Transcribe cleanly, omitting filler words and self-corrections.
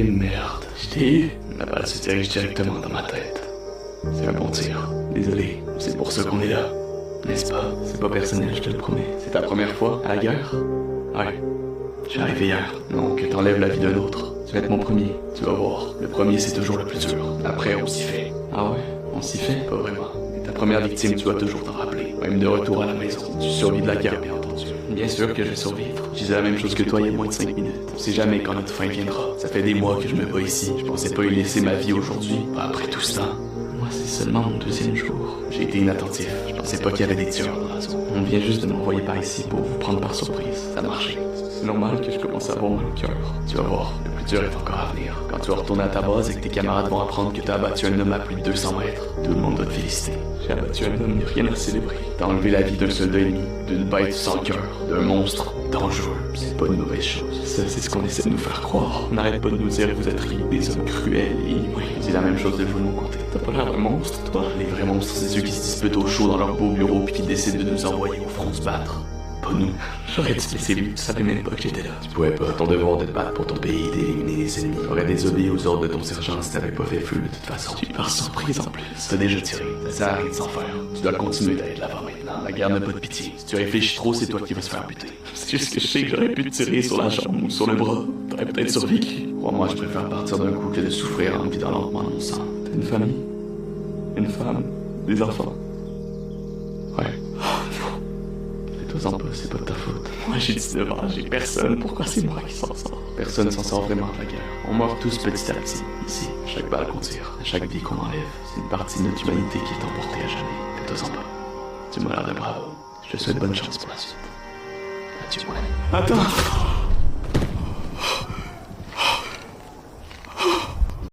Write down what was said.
Et merde, je t'ai eu. La balle se dirige directement dans ma tête. C'est un bon tir. Désolé, c'est pour ça qu'on est là. N'est-ce pas? C'est pas personnel, je te le promets. C'est ta première fois à la guerre? Ouais. Je suis arrivé hier. Non, que t'enlèves la vie d'un autre. Tu vas être mon premier. Tu vas voir. Le premier, c'est toujours le plus dur. Après, on s'y fait. Ah ouais? On s'y fait? Pas vraiment. Et ta première victime, tu vas toujours t'en rappeler. Même de retour à la maison. Tu survis de la guerre, bien entendu. Bien sûr que je vais survivre. Je disais la même chose que toi il y a moins de 5 minutes. On sait jamais quand notre fin viendra. Ça fait des mois que je me bats ici. Je pensais pas y laisser ma vie aujourd'hui. Pas après tout ce temps. Moi, c'est seulement mon deuxième jour. J'ai été inattentif. Je pensais pas qu'il y avait des tueurs dans la zone. On vient juste de m'envoyer par ici pour vous prendre par surprise. Ça a marché. C'est normal que je commence à avoir mal au cœur. Tu vas voir, le plus dur est encore à venir. Quand tu vas retourner à ta base et que tes camarades vont apprendre que t'as abattu un homme à plus de 200 mètres, tout le monde va te féliciter. J'ai abattu un homme, y'a rien à célébrer. T'as enlevé la vie d'un soldat ennemi, d'une bête sans cœur, d'un monstre dangereux. C'est pas une mauvaise chose. Ça, c'est ce qu'on essaie de nous faire croire. On n'arrête pas de nous dire que vous êtes des hommes cruels et inhumains. C'est la même chose de vous de mon côté. T'as pas l'air d'un monstre, toi? Les vrais monstres, c'est ceux qui se disputent au chaud dans leur beau bureau puis qui décident de nous envoyer au front se battre. Pas nous. J'aurais dû te laisser lui, tu savais même pas que j'étais là. Tu pouvais pas. Ton devoir de te battre pour ton pays et d'éliminer les ennemis. J'aurais désobéi aux ordres de ton sergent si t'avais pas fait feu de toute façon. Tu pars sans prise en plus. T'as déjà tiré. Ça sert à rien de s'en faire. Tu dois continuer d'aller de l'avant maintenant. La guerre n'a pas de pitié. Si tu réfléchis trop, c'est toi qui vas se faire buter. C'est juste que je sais que j'aurais pu te tirer sur la jambe ou sur le bras. T'aurais peut-être survécu. Crois-moi, je préfère partir d'un coup que de souffrir en vidant lentement mon sang. T'as une famille? Une femme? Des enfants? Ouais. Fais-toi-en pas, c'est pas de ta faute. Moi j'ai 19 ans, j'ai personne, pourquoi c'est moi qui s'en sort? Personne s'en sort vraiment de la guerre. On meurt tous petit à petit, ici. Chaque balle qu'on tire, chaque vie qu'on enlève, c'est une partie de notre humanité qui est emportée à jamais. Fais-toi-en pas. Tu m'as l'air de bravo. Je te souhaite bonne chance pour la suite. Adieu, moi. Attends!